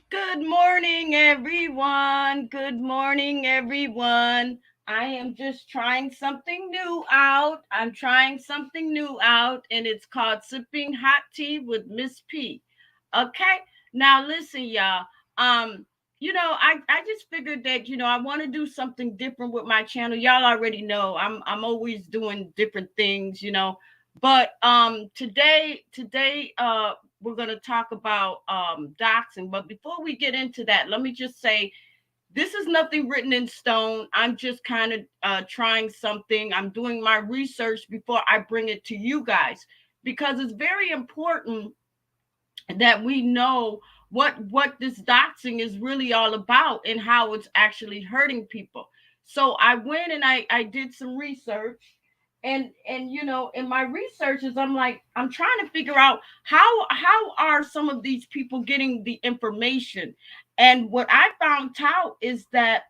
Good morning, everyone. Good morning, everyone. I am just trying something new out. I'm trying something new out, and it's called Sipping Hot Tea with Miss P. Okay, now listen, y'all. Um, I just figured that I want to do something different with my channel. Y'all already know I'm always doing different things, But today we're going to talk about doxing. But before we get into that, let me just say this is nothing written in stone. I'm just kind of trying something. I'm doing my research before I bring it to you guys because it's very important that we know what this doxing is really all about and how it's actually hurting people. So I went and I did some research, and in my researches I'm like I'm trying to figure out how are some of these people getting the information. And what I found out is that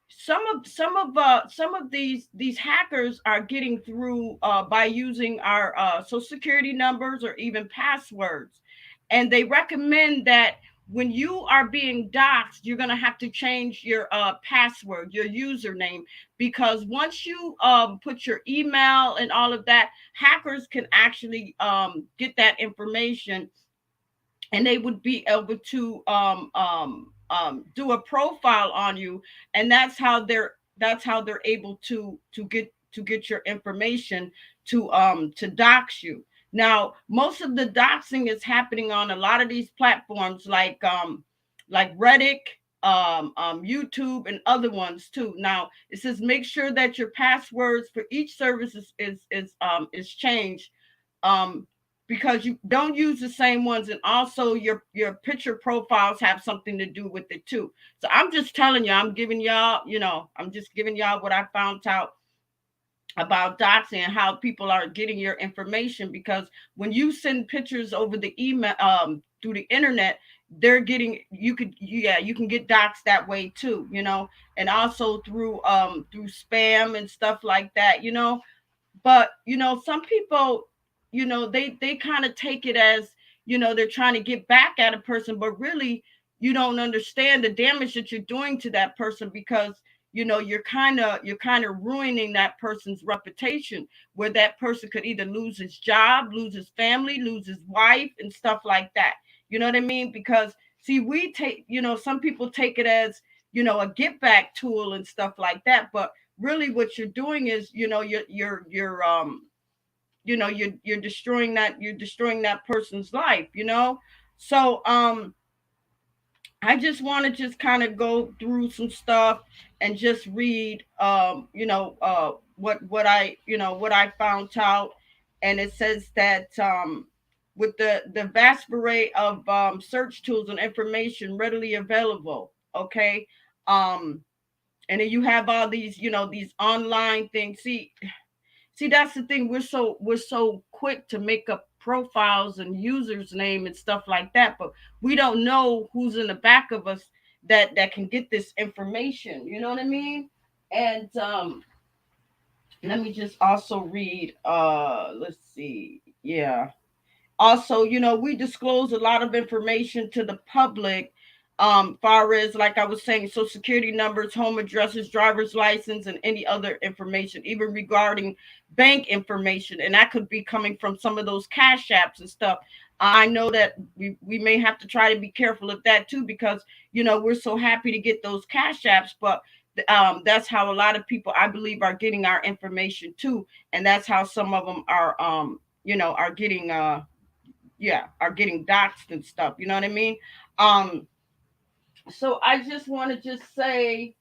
some of these hackers are getting through by using our social security numbers or even passwords. And they recommend that when you are being doxxed, you're going to have to change your password, your username, because once you put your email and all of that, hackers can actually get that information, and they would be able to do a profile on you, and that's how they're able to get your information to dox you. Now, most of the doxing is happening on a lot of these platforms like Reddit, YouTube, and other ones too. Now, it says make sure that your passwords for each service is changed, um, because you don't use the same ones, and also your picture profiles have something to do with it too. So I'm just telling you, I'm just giving y'all what I found out. about doxing and how people are getting your information, because when you send pictures over the email, through the internet, they're getting, you can get doxed that way too, and also through spam and stuff like that, but some people, they kind of take it as, they're trying to get back at a person, but really you don't understand the damage that you're doing to that person, because you're kind of ruining that person's reputation, where that person could either lose his job, lose his family, lose his wife, and stuff like that. You know what I mean? Because see, we take, some people take it as, a get back tool and stuff like that, but really what you're doing is, you're destroying that person's life, so I just want to just kind of go through some stuff and just read, what I found out. And it says that, with the vast array of search tools and information readily available, okay, um and then you have all these online things. See, that's the thing. We're so quick to make up profiles and users name and stuff like that, but we don't know who's in the back of us that can get this information. You know what I mean? And let me just also read. Let's see. Yeah. Also, we disclose a lot of information to the public, far as, like I was saying, social security numbers, home addresses, driver's license, and any other information, even regarding bank information. And that could be coming from some of those cash apps and stuff. I know that we may have to try to be careful of that too, because we're so happy to get those cash apps, but that's how a lot of people, I believe, are getting our information too. And that's how some of them are getting are getting doxxed and stuff. You know what I mean? Um, so I just want to just say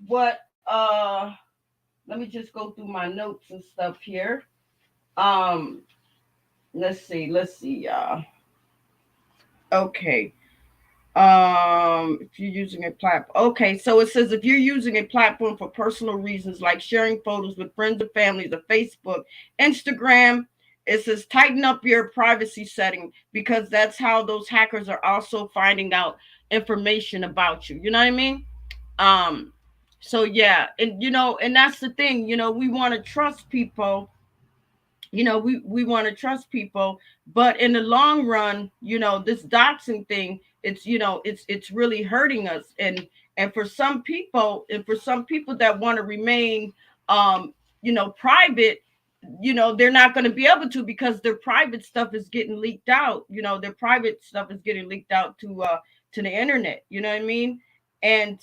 what let me just go through my notes and stuff here. Um, let's see. Okay. If you're using a platform, okay, so it says if you're using a platform for personal reasons like sharing photos with friends or families, or Facebook, Instagram, it says tighten up your privacy setting, because that's how those hackers are also finding out information about you. You know what I mean? um so yeah, and that's the thing, we want to trust people. We want to trust people, but in the long run, this doxing thing, it's really hurting us. And for some people that want to remain, um private, they're not going to be able to, because their private stuff is getting leaked out. Their private stuff is getting leaked out to the internet. You know what I mean? And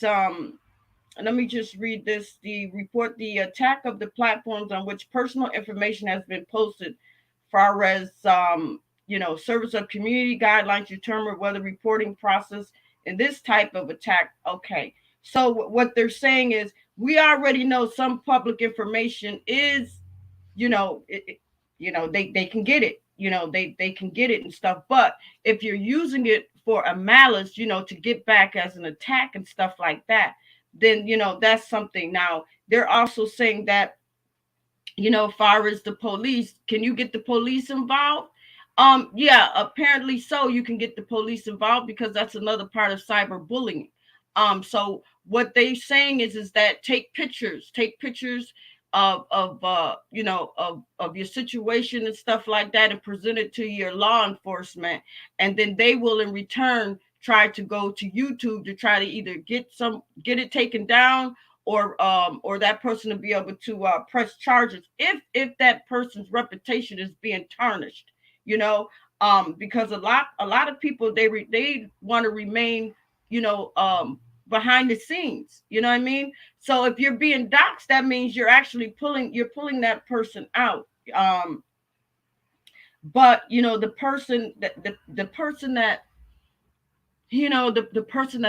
let me just read this. The attack of the platforms on which personal information has been posted, far as service of community guidelines determine whether reporting process in this type of attack. Okay, so what they're saying is, we already know some public information is, they can get it. They can get it and stuff. But if you're using it for a malice, to get back as an attack and stuff like that, then that's something. Now they're also saying that, far as the police, can you get the police involved? Yeah, apparently so. You can get the police involved, because that's another part of cyberbullying. So what they're saying is that take pictures of your situation and stuff like that, and present it to your law enforcement, and then they will in return try to go to YouTube to try to either get it taken down, or that person to be able to press charges if that person's reputation is being tarnished. You know, because a lot of people, they want to remain, you know, um, behind the scenes. You know what I mean? So if you're being doxxed, that means you're pulling that person out. Um, but the person that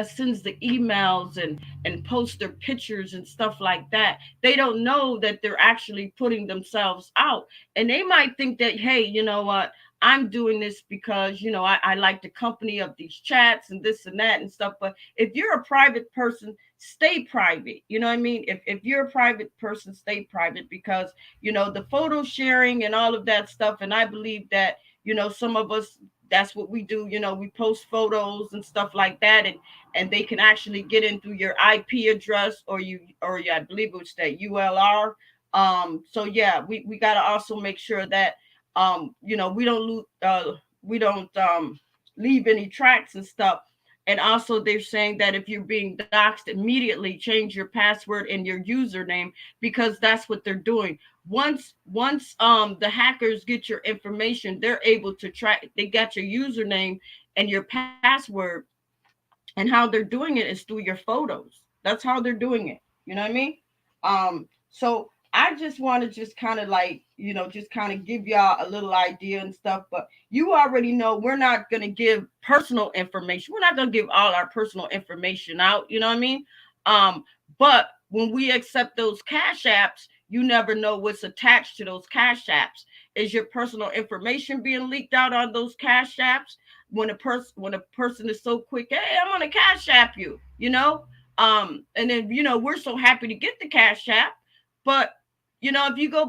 sends the emails and posts their pictures and stuff like that, they don't know that they're actually putting themselves out. And they might think that, hey, you know what, I'm doing this because I like the company of these chats and this and that and stuff. But if you're a private person, stay private. You know what I mean? If you're a private person, stay private, because the photo sharing and all of that stuff. And I believe that some of us, that's what we do. We post photos and stuff like that, and they can actually get in through your IP address, or yeah, I believe it was that ULR. So yeah, we got to also make sure that we don't we don't leave any tracks and stuff. And also, they're saying that if you're being doxxed, immediately change your password and your username, because that's what they're doing. Once the hackers get your information, they're able to track. They got your username and your password, and how they're doing it is through your photos. That's how they're doing it. You know what I mean? So I just want to just kind of like, just kind of give y'all a little idea and stuff. But you already know we're not going to give personal information. We're not going to give all our personal information out. You know what I mean? But when we accept those cash apps, you never know what's attached to those cash apps. Is your personal information being leaked out on those cash apps? When a person is so quick, hey, I'm gonna cash app you, and then we're so happy to get the cash app. But if you go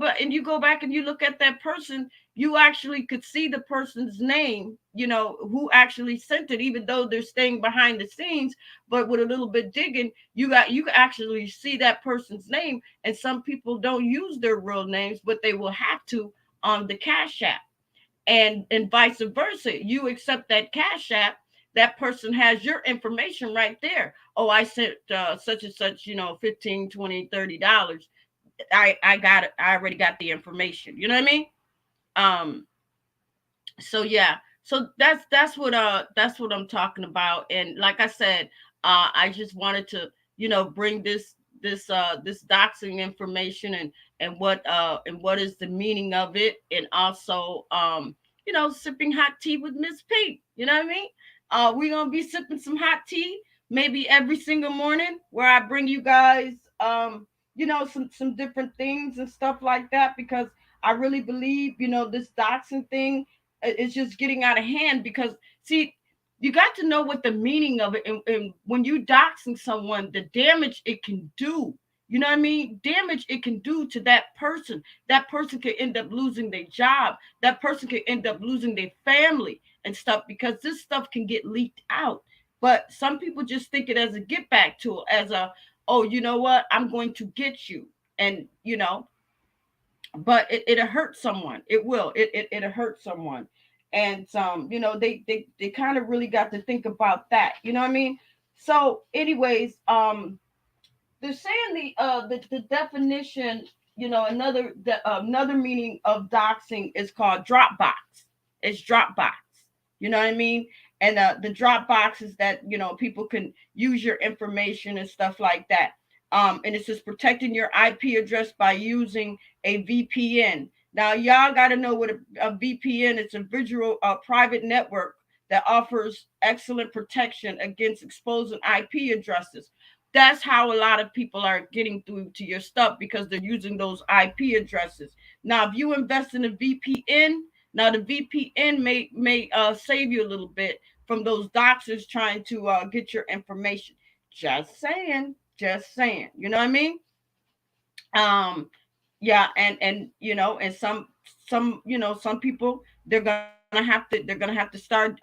back and you look at that person, you actually could see the person's name, who actually sent it, even though they're staying behind the scenes. But with a little bit digging, you can actually see that person's name. And some people don't use their real names, but they will have to on the cash app. And vice versa. You accept that cash app, that person has your information right there. Oh, I sent such and such, 15, 20, $30. I got it. I already got the information. You know what I mean? Um, so yeah, so that's what I'm talking about. And like I said, I just wanted to bring this doxing information, and what is the meaning of it. And also sipping hot tea with Miss P. You know what I mean? We're gonna be sipping some hot tea maybe every single morning, where I bring you guys some different things and stuff like that, because I really believe this doxing thing is just getting out of hand. Because see, you got to know what the meaning of it, and when you doxing someone, the damage it can do. You know what I mean? Damage it can do to that person. That person could end up losing their job. That person could end up losing their family and stuff, because this stuff can get leaked out. But some people just think it as a get back tool, as a, oh, you know what? I'm going to get you. And but it'll hurt someone. It will. It'll hurt someone. And they kind of really got to think about that. You know what I mean? So, anyways, they're saying the definition. Another meaning of doxing is called Dropbox. It's Dropbox. You know what I mean? And the Dropbox is that people can use your information and stuff like that. And it says protecting your IP address by using a VPN. Now, y'all got to know what a VPN is. It's a visual private network that offers excellent protection against exposing IP addresses. That's how a lot of people are getting through to your stuff, because they're using those IP addresses. Now, if you invest in a VPN, now the VPN may save you a little bit from those doxers trying to get your information. Just saying, just saying. You know what I mean? Yeah, and some people, they're gonna have to start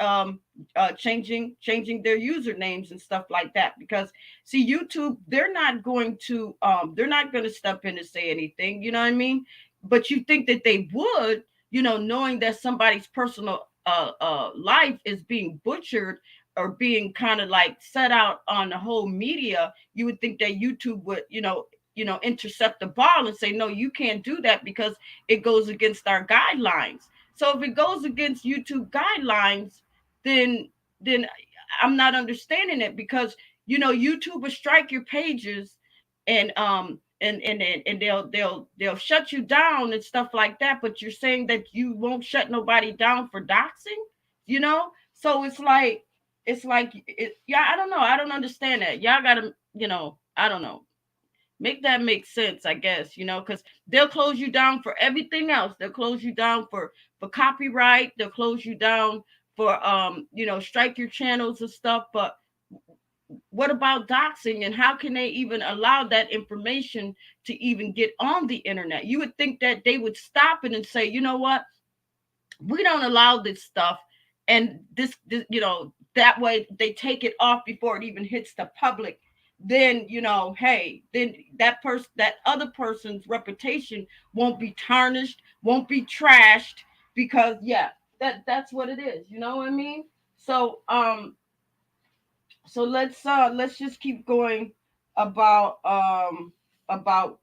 changing their usernames and stuff like that, because see, YouTube, they're not going to step in and say anything. You know what I mean? But you think that they would, knowing that somebody's personal life is being butchered, or being kind of like set out on the whole media. You would think that YouTube would intercept the ball and say, no, you can't do that, because it goes against our guidelines. So if it goes against YouTube guidelines, then I'm not understanding it, because YouTube will strike your pages, and they'll shut you down and stuff like that. But you're saying that you won't shut nobody down for doxing, So yeah, I don't know. I don't understand that. Y'all gotta, I don't know, make that make sense, I guess, because they'll close you down for everything else. They'll close you down for copyright. They'll close you down for strike your channels and stuff. But what about doxing, and how can they even allow that information to even get on the internet? You would think that they would stop it and say, you know what, we don't allow this stuff, and this, that way they take it off before it even hits the public. Then, hey, then that other person's reputation won't be tarnished, won't be trashed, because yeah, that's what it is, you know what I mean? So let's just keep going about what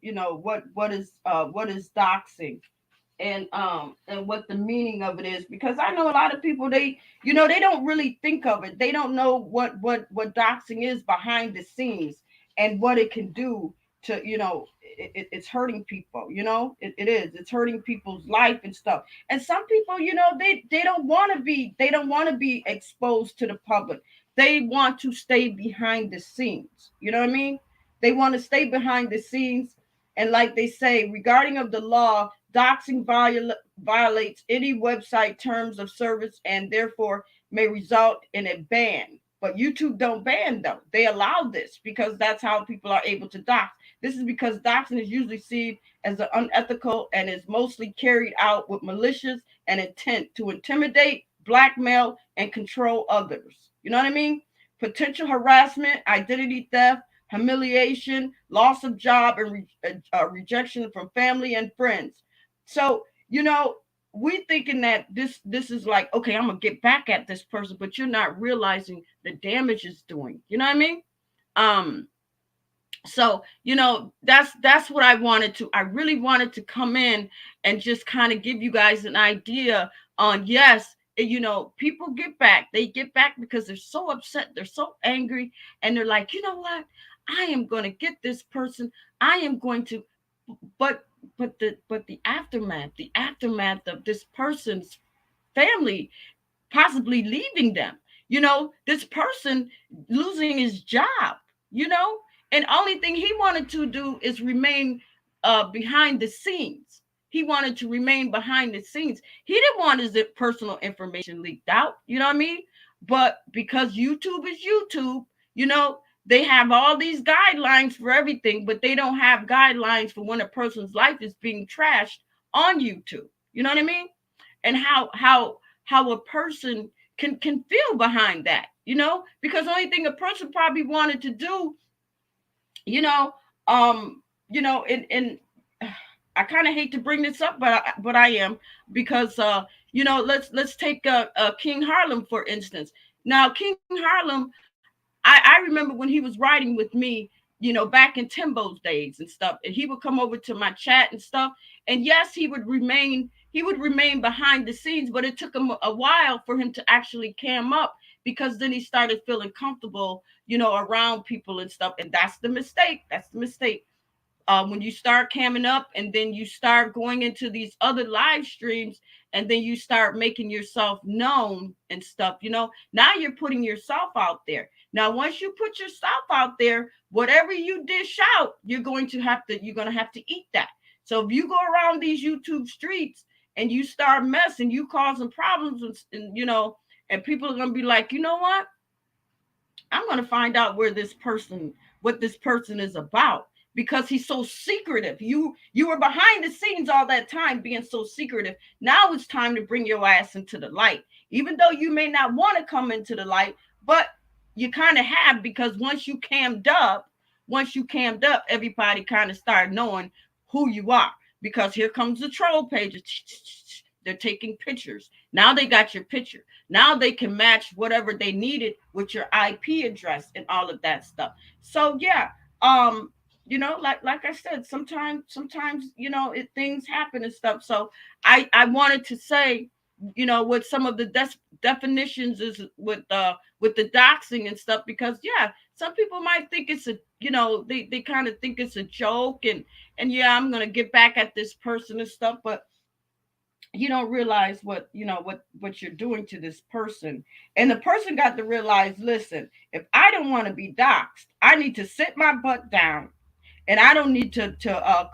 is doxing, and what the meaning of it is, because I know a lot of people, they don't really think of it. They don't know what doxing is behind the scenes, and what it can do to, it's hurting people, it is, it's hurting people's life and stuff. And some people, they don't want to be exposed to the public. They want to stay behind the scenes, you know what I mean? They want to stay behind the scenes. And like they say, regarding of the law, doxing violates any website terms of service, and therefore may result in a ban. But YouTube don't ban them. They allow this because that's how people are able to dox. This is because doxing is usually seen as unethical and is mostly carried out with malicious and intent to intimidate, blackmail, and control others. You know what I mean? Potential harassment, identity theft, humiliation, loss of job, and rejection from family and friends. So, we thinking that this is like, okay, I'm gonna get back at this person, but you're not realizing the damage it's doing. You know what I mean? Um, so that's what I really wanted to come in and just kind of give you guys an idea on, yes, people get back, they get back because they're so upset, they're so angry, and they're like, you know what, I am going to get this person, I am going to, but the aftermath of this person's family possibly leaving them, this person losing his job, you know and only thing he wanted to do is remain behind the scenes. He wanted to remain behind the scenes. He didn't want his personal information leaked out, you know what I mean? But because YouTube is YouTube, they have all these guidelines for everything, but they don't have guidelines for when a person's life is being trashed on YouTube. You know what I mean? And how a person can feel behind that, because the only thing a person probably wanted to do, you know, and I kind of hate to bring this up, but I am, because let's take King Harlem for instance. Now, King Harlem, I remember when he was riding with me, back in Timbo's days and stuff, and he would come over to my chat and stuff. And yes, he would remain behind the scenes, but it took him a while for him to actually cam up, because then he started feeling comfortable, around people and stuff. And that's the mistake. That's the mistake. When you start camming up and then you start going into these other live streams, and then you start making yourself known and stuff, now you're putting yourself out there. Now, once you put yourself out there, whatever you dish out, you're going to have to eat that. So if you go around these YouTube streets and you start messing, you causing problems, and people are going to be like, you know what? I'm going to find out what this person is about, because he's so secretive. You were behind the scenes all that time being so secretive. Now it's time to bring your ass into the light, even though you may not want to come into the light, but you kind of have, because once you cammed up, everybody kind of started knowing who you are, because here comes the troll pages. They're taking pictures. Now they got your picture. Now they can match whatever they needed with your IP address and all of that stuff. So yeah, like I said, sometimes things happen and stuff. So I wanted to say, what some of the definitions is with the doxing and stuff, because yeah, some people might think it's a, they kind of think it's a joke, and yeah, I'm gonna get back at this person and stuff, but you don't realize what you're doing to this person. And the person got to realize, listen, if I don't want to be doxxed, I need to sit my butt down and I don't need to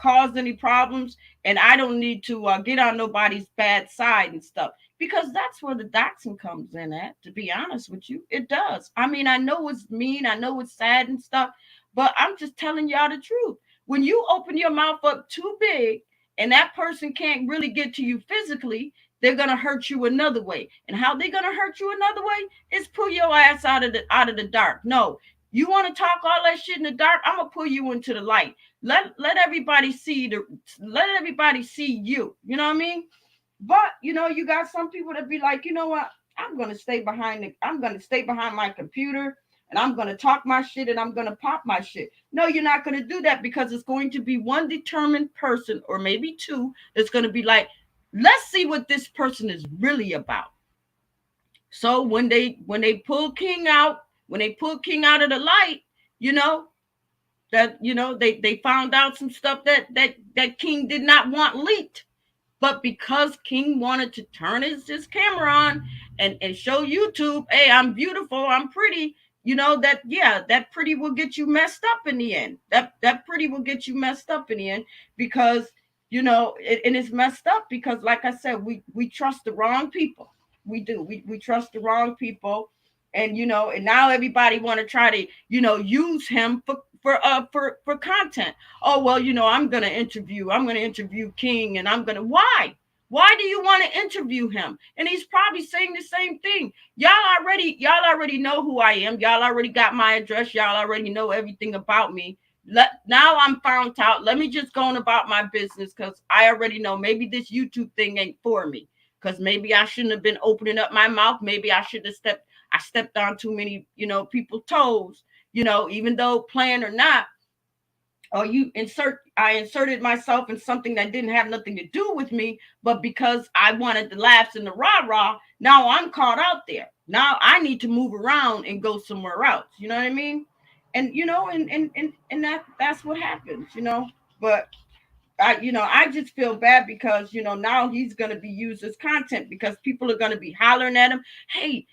cause any problems, and I don't need to get on nobody's bad side and stuff, because that's where the doxing comes in at. To be honest with you, it does. I mean, I know it's mean, I know it's sad and stuff, but I'm just telling y'all the truth. When you open your mouth up too big, and that person can't really get to you physically, they're gonna hurt you another way. And how they're gonna hurt you another way is pull your ass out of the dark. No, you want to talk all that shit in the dark? I'm gonna pull you into the light. Let everybody see you. You know what I mean? But you got some people that be like, you know what? I'm gonna stay behind my computer, and I'm gonna talk my shit, and I'm gonna pop my shit. No, you're not gonna do that, because it's going to be one determined person, or maybe two, that's gonna be like, let's see what this person is really about. So when they pull King out, when they pull King out of the light, you know, they found out some stuff that King did not want leaked. But because King wanted to turn his camera on and show YouTube, hey, I'm beautiful, I'm pretty, that pretty will get you messed up in the end. That pretty will get you messed up in the end, because and it's messed up because, like I said, we trust the wrong people. We do. We trust the wrong people, and now everybody want to try to use him for content. Oh, well, I'm gonna interview King, and I'm gonna why do you want to interview him? And he's probably saying the same thing. Y'all already know who I am. Y'all already got my address. Y'all already know everything about me. Now I'm found out. Let me just go on about my business, because I already know maybe this YouTube thing ain't for me. Because maybe I shouldn't have been opening up my mouth. Maybe I stepped on too many, people's toes, even though planned or not. Or I inserted myself in something that didn't have nothing to do with me, but because I wanted the laughs and the rah-rah, now I'm caught out there. Now I need to move around and go somewhere else. You know what I mean? And that's what happens. But I just feel bad because now he's going to be used as content, because people are going to be hollering at him. Hey,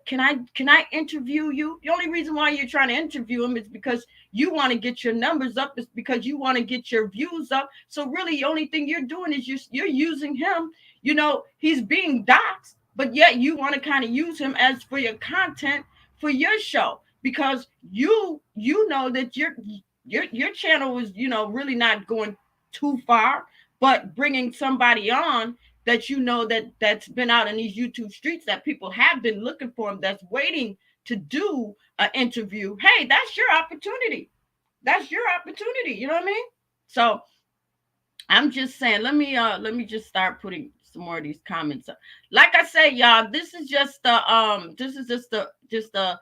can I interview you? The only reason why you're trying to interview him is because you want to get your numbers up. Is because you want to get your views up. So really, the only thing you're doing is you're using him. He's being doxxed, but yet you want to kind of use him as for your content for your show, because you know that your channel is really not going too far, but bringing somebody on that that's been out in these YouTube streets, that people have been looking for him, that's waiting to do an interview. Hey, that's your opportunity. That's your opportunity. You know what I mean? So I'm just saying, let me just start putting some more of these comments up. Like I say, y'all, this is just a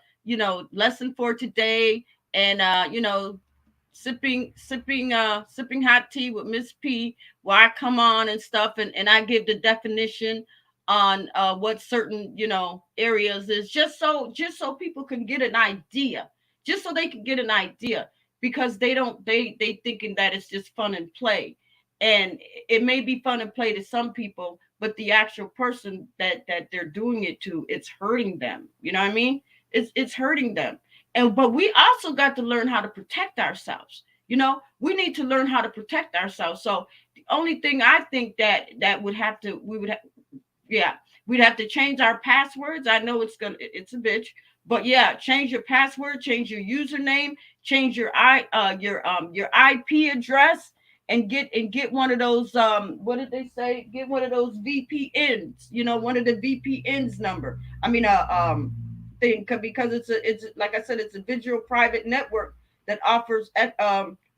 lesson for today. And sipping hot tea with Miss P, where I come on and stuff, and I give the definition on what certain areas is, just so people can get an idea, just so they can get an idea, because they thinking that it's just fun and play. And it may be fun and play to some people, but the actual person that they're doing it to, it's hurting them. You know what I mean? It's hurting them. And but we also got to learn how to protect ourselves. We need to learn how to protect ourselves. So the only thing I think that would have to we would yeah, we'd have to change our passwords. I know it's a bitch, but yeah, change your password, change your username, change your IP address, and get one of those what did they say? Get one of those VPNs, one of the VPNs number. I mean thing, because it's like I said, it's a visual private network that offers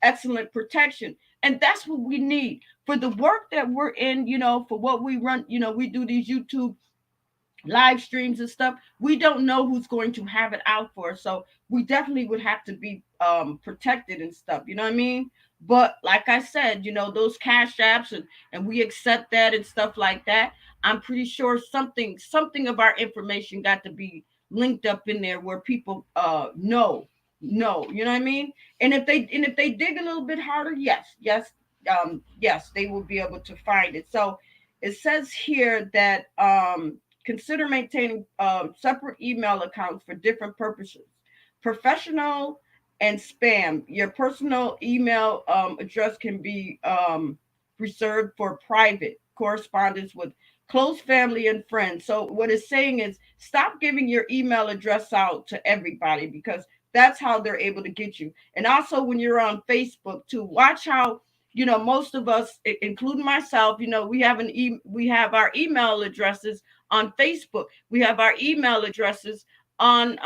excellent protection. And that's what we need for the work that we're in, for what we run. We do these YouTube live streams and stuff. We don't know who's going to have it out for us. So we definitely would have to be protected and stuff. You know what I mean? But like I said, those cash apps, and we accept that and stuff like that. I'm pretty sure something of our information got to be linked up in there where people know, you know what I mean? And if they dig a little bit harder, yes, they will be able to find it. So it says here that consider maintaining separate email accounts for different purposes. Professional and spam. Your personal email address can be reserved for private correspondence with close family and friends. So what it's saying is stop giving your email address out to everybody, because that's how they're able to get you. And also when you're on Facebook too, watch how, most of us, including myself, we have our email addresses on Facebook. We have our email addresses on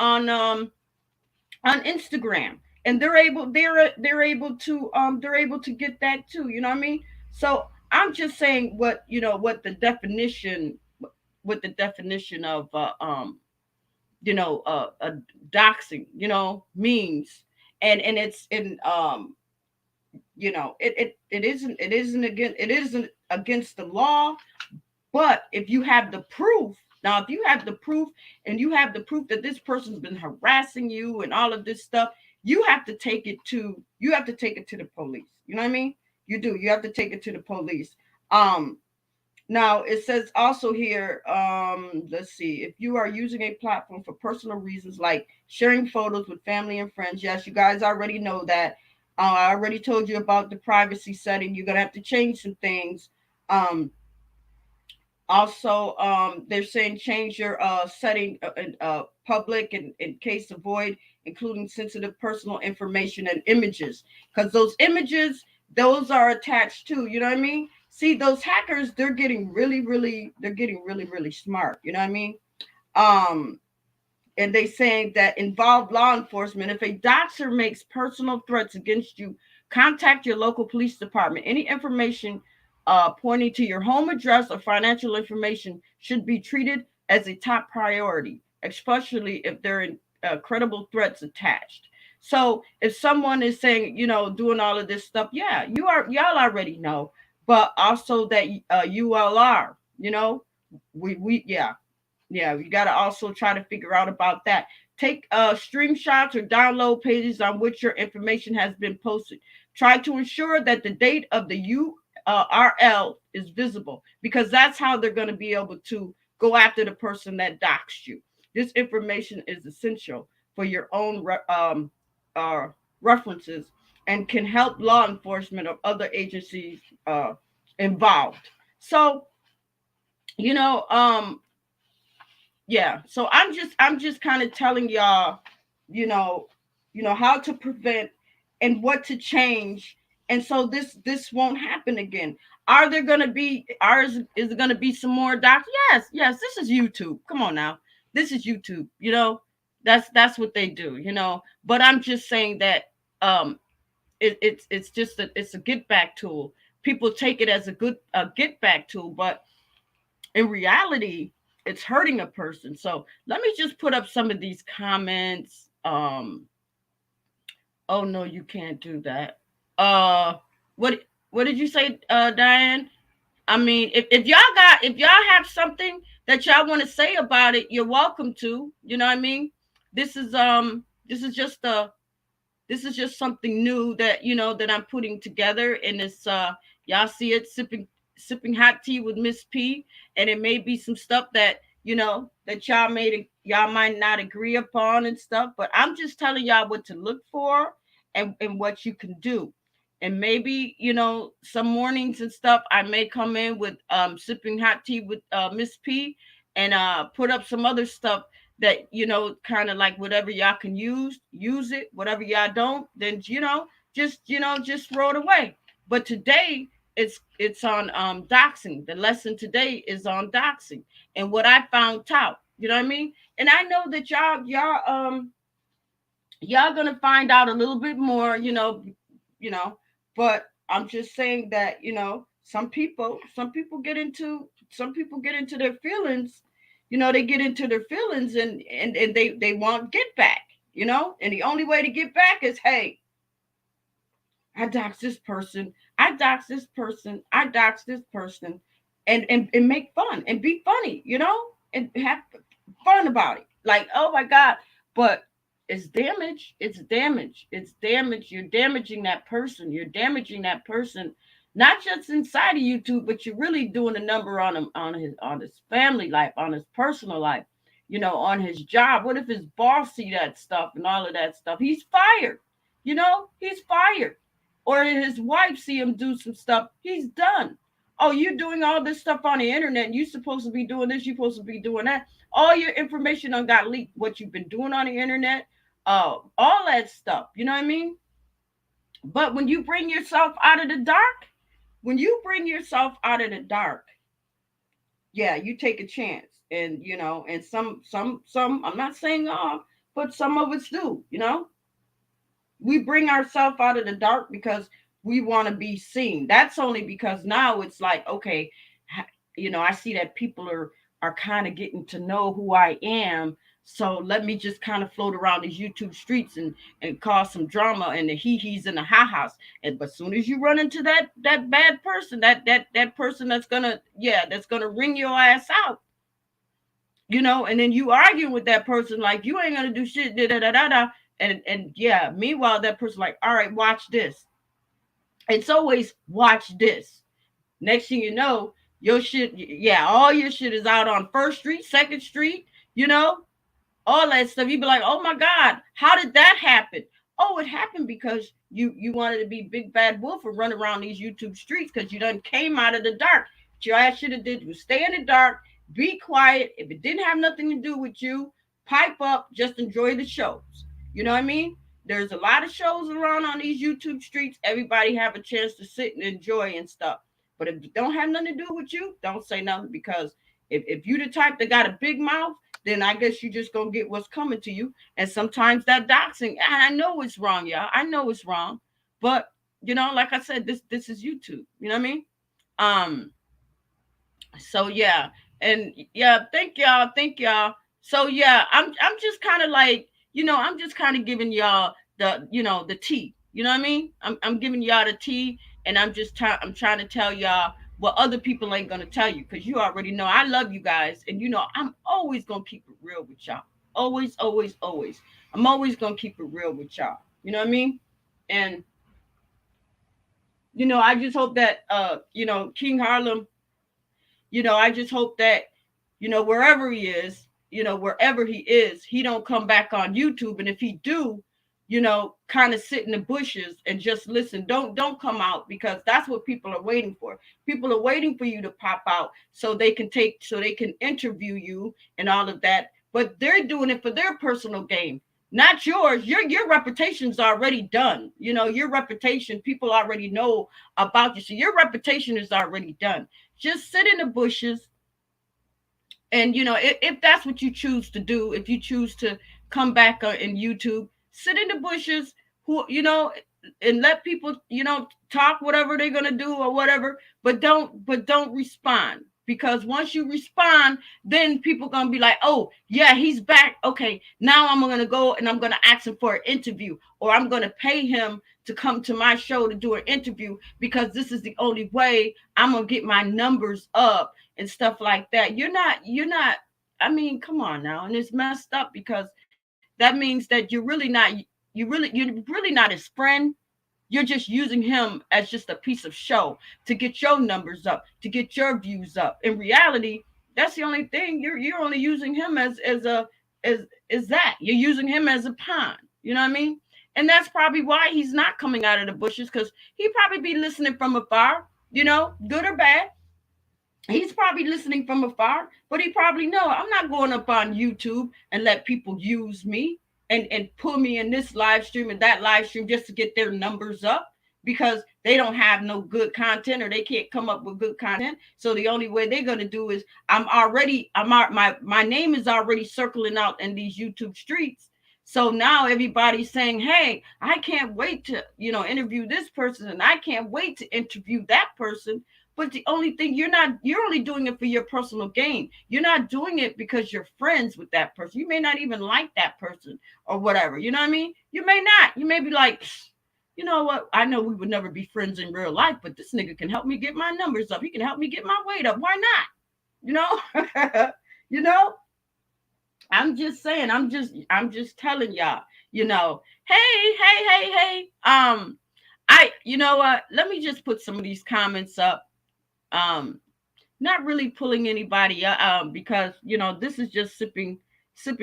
Instagram, and they're able to get that too. You know what I mean? So I'm just saying what the definition of doxing means, and it's in it isn't against the law. But if you have the proof, now if you have the proof, and you have the proof that this person's been harassing you and all of this stuff, you have to take it to the police. You know what I mean? You do. You have to take it to the police. Um Now it says also here, let's see, if you are using a platform for personal reasons like sharing photos with family and friends, yes, you guys already know that. I already told you about the privacy setting. You're gonna have to change some things. Um, Also, they're saying change your setting in public and in case avoid including sensitive personal information and images, because those images, those are attached to. You know what I mean? See, those hackers, they're getting really, really smart. You know what I mean? Um, and they saying that involve law enforcement. If a doxer makes personal threats against you, contact your local police department. Any information pointing to your home address or financial information should be treated as a top priority, especially if there are credible threats attached. So if someone is saying, doing all of this stuff, yeah, y'all already know, but also that you all are, yeah, you got to also try to figure out about that. Take screenshots or download pages on which your information has been posted. Try to ensure that the date of the URL is visible, because that's how they're going to be able to go after the person that doxed you. This information is essential for your own uh, references and can help law enforcement or other agencies involved. So, you know, um, yeah, so I'm just kind of telling y'all, you know how to prevent and what to change, and so this won't happen again. Are there going to be ours is there going to be some more docs? Yes, this is YouTube. Come on now, this is YouTube. That's what they do. But I'm just saying that um it's just it's a get back tool. People take it as a good get back tool, but in reality, it's hurting a person. So let me just put up some of these comments. Oh no, you can't do that. Uh, what did you say, Diane? I mean, if y'all have something that y'all want to say about it, you're welcome to. You know what I mean? This is this is just a this is just something new that that I'm putting together, and it's y'all see it, sipping hot tea with Miss P, and it may be some stuff that that y'all might not agree upon and stuff, but I'm just telling y'all what to look for, and what you can do. And maybe some mornings and stuff I may come in with sipping hot tea with Miss P, and put up some other stuff that kind of like whatever y'all can use it, whatever y'all don't, then just throw it away. But today it's on doxing. The lesson today is on doxing and what I found out. You know what I mean? And I know that y'all gonna find out a little bit more, you know but I'm just saying that some people get into their feelings. They get into their feelings, and they want get back. And the only way to get back is, hey, I dox this person, I dox this person, I dox this person, and make fun and be funny, and have fun about it. Like, oh my God. But it's damage. It's damage. It's damage. You're damaging that person. You're damaging that person, not just inside of YouTube, but you're really doing a number on him, on his family life, on his personal life, on his job. What if his boss see that stuff and all of that stuff? He's fired. he's fired. Or his wife see him do some stuff, he's done. Oh, you're doing all this stuff on the internet, and you're supposed to be doing this, you're supposed to be doing that. All your information on got leaked, what you've been doing on the internet, all that stuff. You know what I mean? But when you bring yourself out of the dark, when you bring yourself out of the dark, yeah, you take a chance. And and some, I'm not saying all, but some of us do. We bring ourselves out of the dark because we want to be seen. That's only because now it's like, okay, I see that people are kind of getting to know who I am. So let me just kind of float around these YouTube streets and cause some drama and the hee-hees and the ha-has. And but soon as you run into that bad person, that person that's gonna ring your ass out. And then you arguing with that person like you ain't gonna do shit, da da da da da. And yeah, meanwhile that person like, all right, watch this. It's always watch this. Next thing you know, your shit, yeah, all your shit is out on First Street, Second Street, you know, all that stuff. You'd be like, oh my God, how did that happen? Oh, it happened because you wanted to be big bad wolf and run around these YouTube streets because you done came out of the dark. What your ass should have did was stay in the dark, be quiet. If it didn't have nothing to do with you, pipe up, just enjoy the shows. You know what I mean? There's a lot of shows around on these YouTube streets. Everybody have a chance to sit and enjoy and stuff. But if it don't have nothing to do with you, don't say nothing because if you the type that got a big mouth, then I guess you just gonna get what's coming to you. And sometimes that doxing, I know it's wrong, y'all. I know it's wrong, but like I said, this is YouTube. You know what I mean? Um. So yeah, and yeah, thank y'all. So yeah, I'm just kind of like I'm just kind of giving y'all the tea. You know what I mean? I'm giving y'all the tea, and I'm trying to tell y'all what other people ain't gonna tell you because you already know I love you guys, and I'm always gonna keep it real with y'all. Always, always, always. I'm always gonna keep it real with y'all. You know what I mean? And I just hope that King Harlem. I just hope that wherever he is, wherever he is, he don't come back on YouTube. And if he do, kind of sit in the bushes and just listen. Don't come out because that's what people are waiting for. People are waiting for you to pop out so they can interview you and all of that. But they're doing it for their personal gain, not yours. Your reputation's already done. Your reputation, people already know about you. So your reputation is already done. Just sit in the bushes, and if that's what you choose to do, if you choose to come back in YouTube, sit in the bushes, who and let people talk whatever they're gonna do or whatever, but don't respond, because once you respond, then people gonna be like, oh yeah, he's back, okay, now I'm gonna go and I'm gonna ask him for an interview, or I'm gonna pay him to come to my show to do an interview because this is the only way I'm gonna get my numbers up and stuff like that. You're not, I mean, come on now. And it's messed up because that means that you're really not his friend. You're just using him as just a piece of show to get your numbers up, to get your views up. In reality, that's the only thing. You're only using him as that. You're using him as a pawn. You know what I mean? And that's probably why he's not coming out of the bushes, because he probably be listening from afar, good or bad. He's probably listening from afar, but he probably know I'm not going up on YouTube and let people use me and put me in this live stream and that live stream just to get their numbers up, because they don't have no good content or they can't come up with good content. So the only way they're going to do is my name is already circling out in these YouTube streets. So now everybody's saying, hey, I can't wait to interview this person, and I can't wait to interview that person. But the only thing, you're only doing it for your personal gain. You're not doing it because you're friends with that person. You may not even like that person or whatever. You know what I mean? You may not. You may be like, you know what? I know we would never be friends in real life, but this nigga can help me get my numbers up. He can help me get my weight up. Why not? You know? you know? I'm just saying, I'm just telling y'all, hey. You know what? Let me just put some of these comments up. Not really pulling anybody because this is just sipping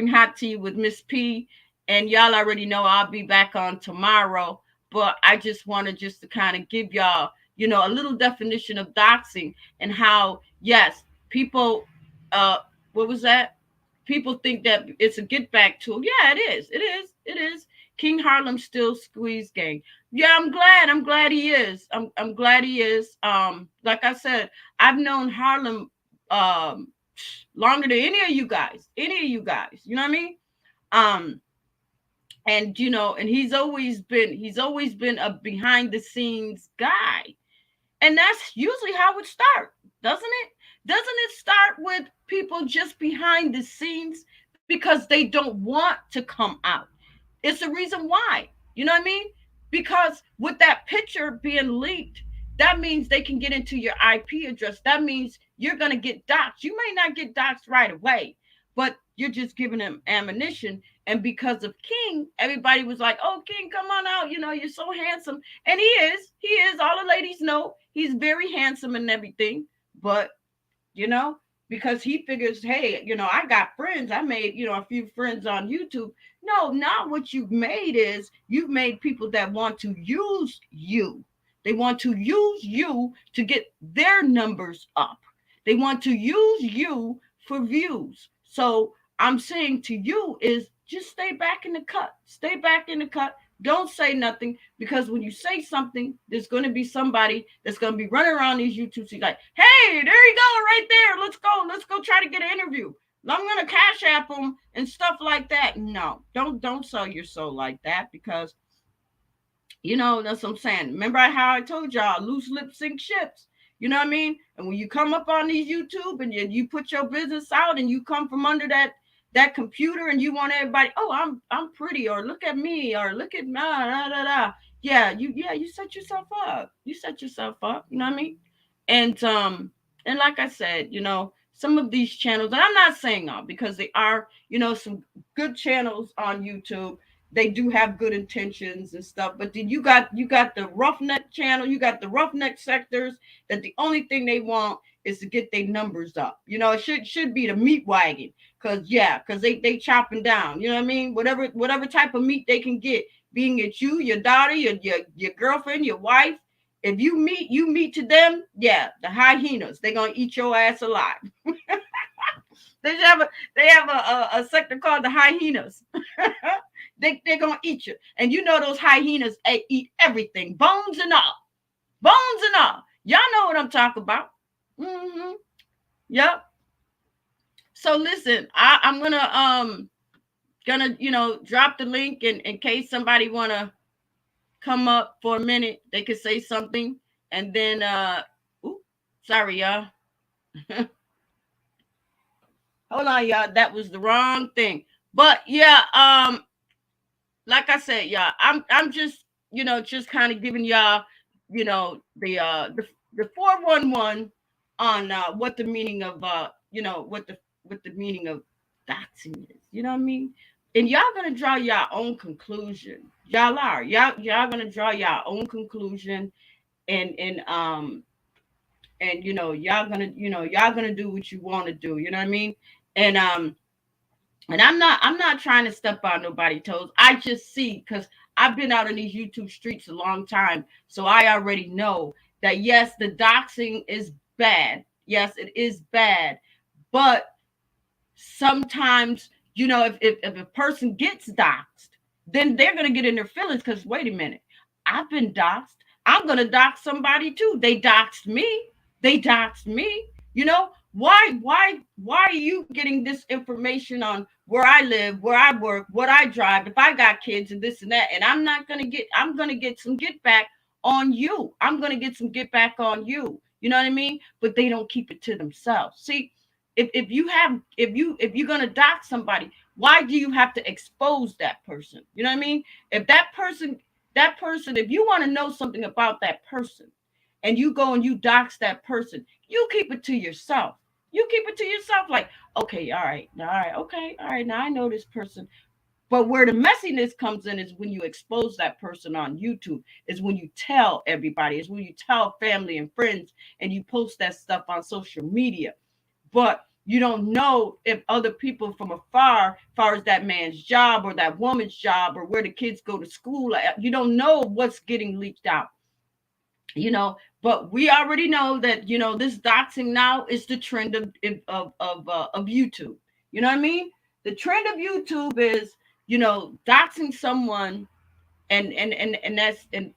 hot tea with Miss P, And y'all already know I'll be back on tomorrow. But I just wanted just to kind of give y'all, a little definition of doxing and how, yes, people, uh, what was that? People think that it's a get back tool. Yeah, it is. It is. It is. King Harlem still squeeze gang. Yeah, I'm glad. I'm glad he is. I'm glad he is. Like I said, I've known Harlem longer than any of you guys. Any of you guys. You know what I mean? Um, and and he's always been a behind the scenes guy, and that's usually how it starts, doesn't it start with people just behind the scenes because they don't want to come out. It's the reason why. You know what I mean? Because with that picture being leaked, that means they can get into your IP address. That means you're going to get doxxed. You may not get doxxed right away, but you're just giving them ammunition. And because of King, everybody was like, oh, King, come on out. You're so handsome. And he is. He is. All the ladies know he's very handsome and everything. But you know, because he figures, hey, I got friends. I made, a few friends on YouTube. No, not what you've made is you've made people that want to use you. They want to use you to get their numbers up. They want to use you for views. So I'm saying to you is just stay back in the cut. Stay back in the cut. Don't say nothing, because when you say something, there's going to be somebody that's going to be running around these YouTube streets like, hey, there you go, right there. Let's go try to get an interview. I'm going to cash app them and stuff like that. No, don't sell your soul like that, because that's what I'm saying. Remember how I told y'all, loose lip sync ships. You know what I mean? And when you come up on these YouTube and you put your business out and you come from under that computer and you want everybody, oh, I'm pretty, or look at me, or look at da. You set yourself up. You set yourself up. You know what I mean? And like I said, some of these channels, and I'm not saying all, because they are, some good channels on YouTube. They do have good intentions and stuff, but then you got the roughneck channel, you got the roughneck sectors that the only thing they want is to get their numbers up. It should be the meat wagon, because they chopping down. You know what I mean? Whatever type of meat they can get, being it you, your daughter, your girlfriend, your wife. If you meet to them, yeah, the hyenas, they're gonna eat your ass alive. They have a sector called the hyenas. They're gonna eat you, and those hyenas eat everything, bones and all, bones and all. Y'all know what I'm talking about. Mm-hmm. Yep. So listen, I'm gonna drop the link in case somebody wanna come up for a minute. They could say something, and then sorry y'all. Hold on, y'all. That was the wrong thing. But yeah, like I said, y'all, I'm just just kind of giving y'all the 411 on what the meaning of what the meaning of doxing is. You know what I mean? And y'all gonna draw your own conclusion. Y'all gonna draw your own conclusion, and y'all gonna do what you want to do. You know what I mean? And I'm not trying to step on nobody's toes. I just see, because I've been out in these YouTube streets a long time, so I already know that yes, the doxing is bad. Yes, it is bad, but sometimes if a person gets doxed, then they're gonna get in their feelings, because wait a minute, I've been doxed. I'm gonna dox somebody too. They doxed me. They doxed me. Why are you getting this information on where I live, where I work, what I drive, if I got kids and this and that, and I'm gonna get some get back on you. I'm gonna get some get back on you. You know what I mean? But they don't keep it to themselves. See, if you're gonna dox somebody, why do you have to expose that person? You know what I mean? If that person, if you want to know something about that person, and you go and you dox that person, you keep it to yourself. You keep it to yourself, like, okay, all right, okay, all right, now I know this person. But where the messiness comes in is when you expose that person on YouTube, is when you tell everybody, is when you tell family and friends, and you post that stuff on social media. But You don't know if other people from afar, as far as that man's job or that woman's job or where the kids go to school, you don't know what's getting leaked out, you know. But we already know that, you know, this doxing now is the trend of YouTube. You know what I mean? The trend of YouTube is, you know, doxing someone, and that's and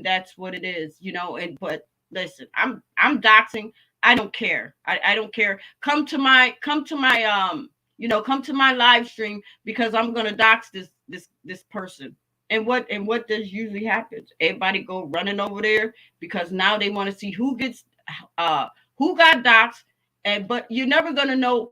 that's what it is, you know. And but listen, I'm doxing. I don't care. I don't care. Come to my come to my live stream, because I'm gonna dox this person. And what does usually happens? Everybody go running over there, because now they want to see uh who got doxed. And but you're never gonna know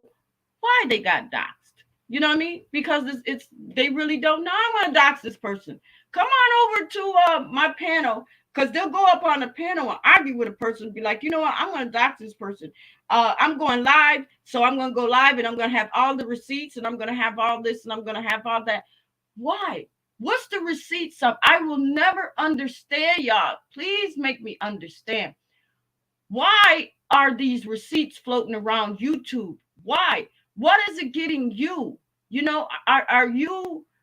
why they got doxed. You know what I mean? Because it's they really don't know. I'm gonna dox this person. Come on over to my panel, because they'll go up on the panel and argue with a person and be like, you know what, I'm gonna dox this person. I'm going live, so I'm gonna go live and I'm gonna have all the receipts and I'm gonna have all this and I'm gonna have all that. Why? What's the receipts of? I will never understand, y'all. Please make me understand. Why are these receipts floating around YouTube? Why? What is it getting you? You know, are you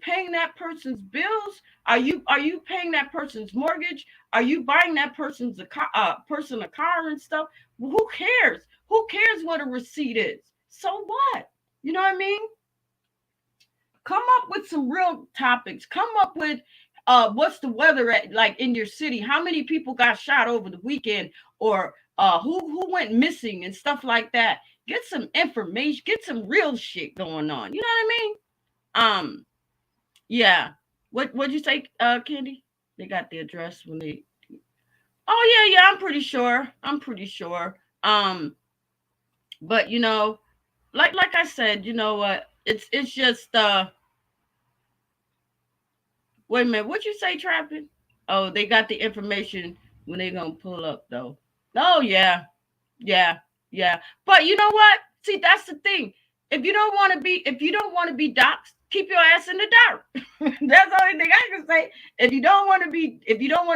paying that person's bills? Are you paying that person's mortgage? Are you buying that person's person a car and stuff? Well, who cares? Who cares what a receipt is? So what? You know what I mean? Come up with some real topics. Come up with what's the weather at, like, in your city? How many people got shot over the weekend? Or who went missing and stuff like that? Get some information, get some real shit going on. You know what I mean? Yeah. What'd you say, Candy? They got the address when they. Oh yeah, yeah, I'm pretty sure. I'm pretty sure. But you know, like I said, you know what? It's just wait a minute, what you say, Trapping? Oh, they got the information when they gonna pull up though. Oh yeah, yeah, yeah. But you know what? See, that's the thing. If you don't want to be doxxed, keep your ass in the dark. That's the only thing I can say. If you don't want to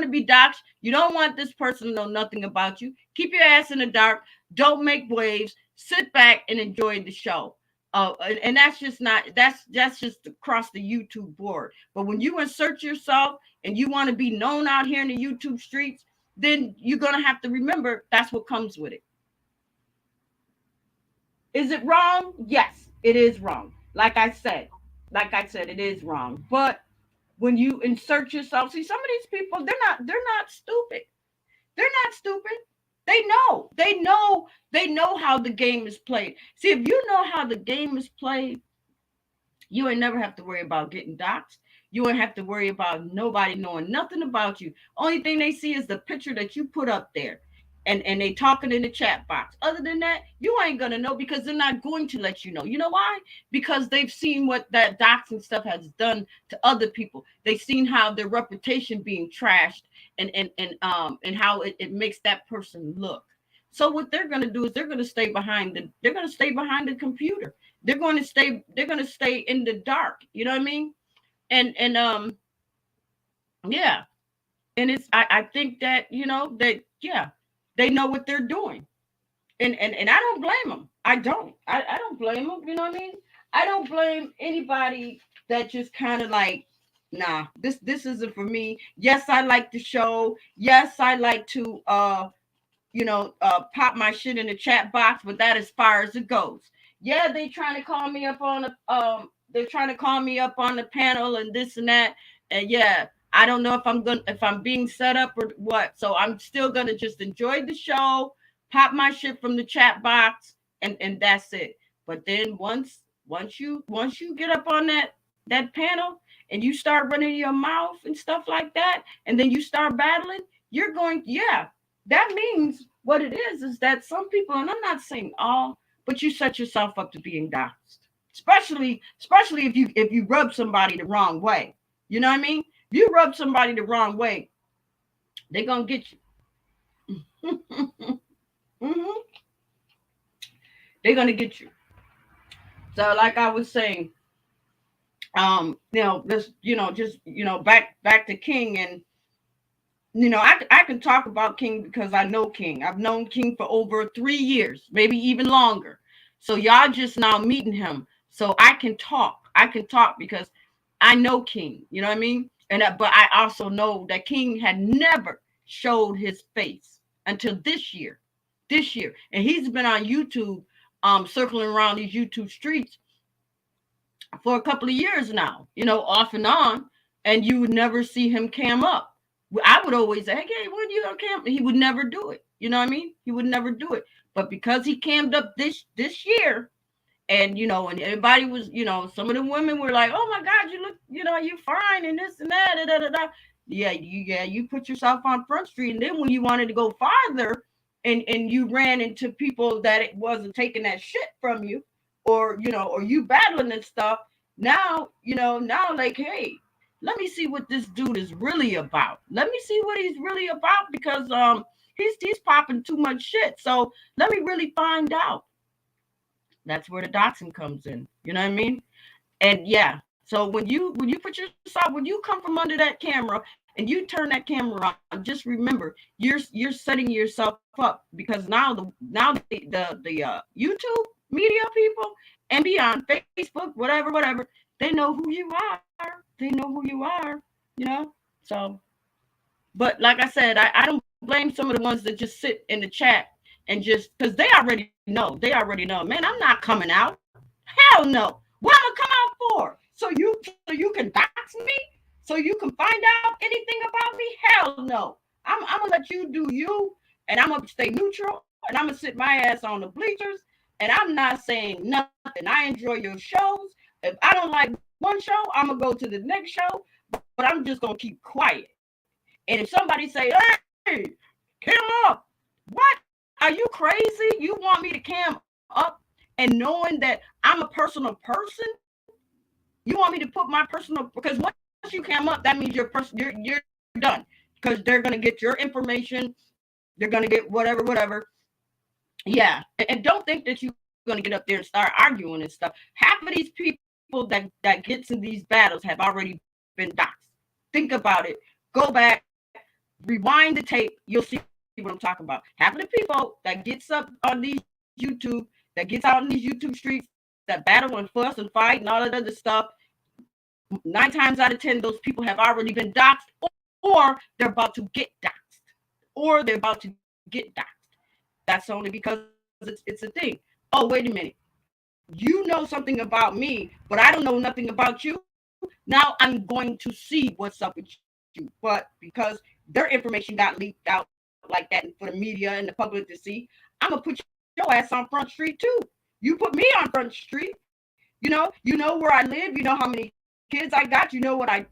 be doxxed, you don't want this person to know nothing about you. Keep your ass in the dark. Don't make waves. Sit back and enjoy the show. And that's just not that's just across the YouTube board. But when you insert yourself and you want to be known out here in the YouTube streets, then you're gonna have to remember that's what comes with it. Is it wrong? Yes, it is wrong. Like I said, it is wrong. But when you insert yourself, see, some of these people, they're not stupid. They're not stupid. They know how the game is played. See, if you know how the game is played, you ain't never have to worry about getting doxxed. You ain't have to worry about nobody knowing nothing about you. Only thing they see is the picture that you put up there. And they talking in the chat box. Other than that, you ain't gonna know, because they're not going to let you know. You know why? Because they've seen what that doxing stuff has done to other people. They've seen how their reputation being trashed, and how it makes that person look. So what they're gonna do is they're gonna stay behind the computer. They're gonna stay in the dark. You know what I mean? And yeah. And I think that, that, yeah, they know what they're doing. And I don't blame them. I don't blame them. You know what I mean? I don't blame anybody that just kind of like, nah, this isn't for me. Yes, I like the show. Yes, I like to pop my shit in the chat box, but that as far as it goes. Yeah, they're trying to call me up on the panel and this and that. And yeah, I don't know if I'm being set up or what. So I'm still gonna just enjoy the show, pop my shit from the chat box, and that's it. But then once you get up on that panel and you start running your mouth and stuff like that, and then you start battling, yeah, that means what it is that some people, and I'm not saying all, but you set yourself up to being doxxed. Especially if you rub somebody the wrong way. You know what I mean? If you rub somebody the wrong way, they're gonna get you. Hmm. They're gonna get you. So like I was saying, this, just back to King, and I can talk about King because I know King. I've known King for over 3 years, maybe even longer. So y'all just now meeting him. So I can talk. I can talk because I know King. You know what I mean? But I also know that King had never showed his face until this year. This year. And he's been on YouTube, circling around these YouTube streets for a couple of years now, off and on, and you would never see him cam up. I would always say, hey, when you gonna cam? He would never do it. You know what I mean? He would never do it. But because he cammed up this year, and and everybody was, some of the women were like, oh my God, you look, you fine and this and that, da, da, da, da. You put yourself on Front Street, and then when you wanted to go farther, and you ran into people that it wasn't taking that shit from you, or you battling this stuff. Now like, hey, let me see what this dude is really about. Let me see what he's really about, because he's popping too much shit. So let me really find out. That's where the doxing comes in. You know what I mean? And yeah, so when you come from under that camera and you turn that camera on, just remember you're setting yourself up, because now the YouTube media people and beyond, Facebook, whatever, they know who you are. They know who you are. So, but like I said, I don't blame some of the ones that just sit in the chat and just, because they already know. They already know. Man, I'm not coming out. Hell no. What am I come out for? So you can dox me? So you can find out anything about me? Hell no. I'm gonna let you do you, and I'm gonna stay neutral, and I'm gonna sit my ass on the bleachers, and I'm not saying nothing. I enjoy your shows. If I don't like one show, I'm gonna go to the next show, but I'm just gonna keep quiet. And if somebody say, hey, cam up, what? Are you crazy? You want me to cam up and knowing that I'm a personal person? You want me to put my personal, because once you cam up, that means you're done. Because they're gonna get your information, they're gonna get whatever. Yeah. And don't think that you're gonna get up there and start arguing and stuff. Half of these people that gets in these battles have already been doxxed. Think about it. Go back, rewind the tape, you'll see what I'm talking about. Half of the people that gets up on these YouTube, that gets out in these YouTube streets, that battle and fuss and fight and all that other stuff, 9 times out of 10, those people have already been doxxed, or they're about to get doxxed, That's only because it's a thing. Oh, wait a minute. You know something about me, but I don't know nothing about you. Now I'm going to see what's up with you. But because their information got leaked out like that for the media and the public to see, I'm gonna put your ass on Front Street too. You put me on Front Street. You know where I live. You know how many kids I got. You know what I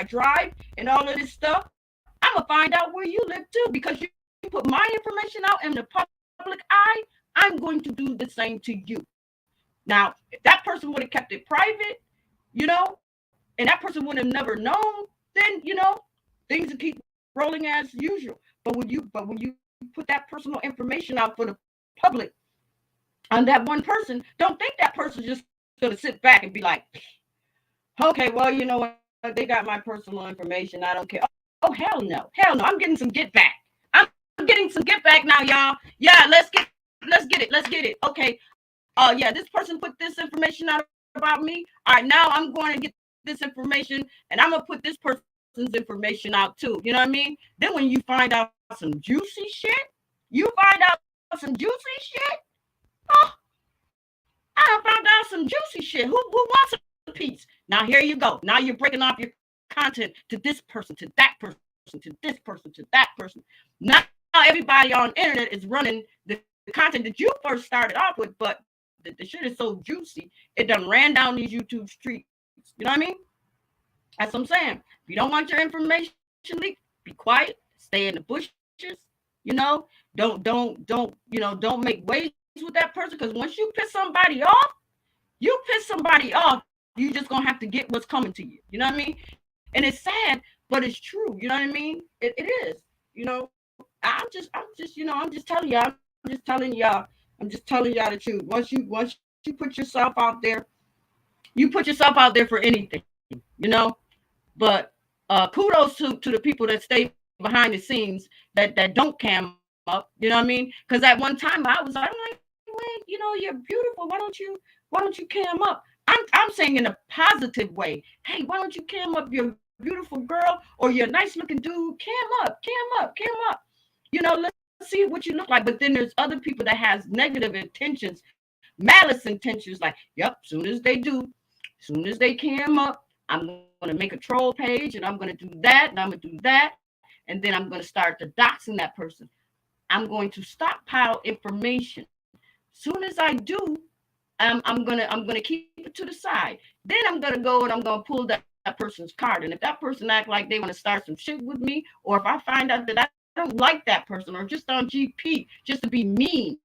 drive and all of this stuff. I'm gonna find out where you live too, because you put my information out in the public eye. I'm going to do the same to you. Now, if that person would have kept it private, and that person would have never known, then things would keep rolling as usual. But when you put that personal information out for the public on that one person, don't think that person's just gonna sit back and be like, okay, well, you know what? They got my personal information. I don't care. Oh, hell no. I'm getting some get back. I'm getting some get back now, y'all. Yeah, let's get it. Okay. Yeah, this person put this information out about me. All right, now I'm going to get this information, and I'm gonna put this person's information out too. You know what I mean? Then when you find out some juicy shit, oh, I found out some juicy shit. Who wants a piece? Now here you go. Now you're breaking off your content to this person, to that person, to this person, to that person. Now everybody on the internet is running the content that you first started off with, but the shit is so juicy, it done ran down these YouTube streets. You know what I mean? That's what I'm saying. If you don't want your information leaked, be quiet, stay in the bushes. Don't make waves with that person, because once you piss somebody off, you just gonna have to get what's coming to you. You know what I mean? And it's sad, but it's true. You know what I mean? It is. I'm just telling y'all. I'm just telling y'all the truth. Once you put yourself out there, you put yourself out there for anything. But kudos to the people that stay behind the scenes that don't cam up. You know what I mean? Because at one time I'm like, wait, you're beautiful. Why don't you cam up? I'm saying in a positive way. Hey, why don't you cam up? You're a beautiful girl or you're a nice looking dude. Cam up. Let's see what you look like. But then there's other people that has negative intentions, malice intentions. Like, yep, soon as they cam up, I'm gonna make a troll page and I'm gonna do that and I'm gonna do that, and then I'm gonna start to doxing that person. I'm going to stockpile information. Soon as I do, I'm gonna keep it to the side. Then I'm gonna go and I'm gonna pull that person's card. And if that person act like they want to start some shit with me, or if I find out that I don't like that person, or just on GP just to be mean,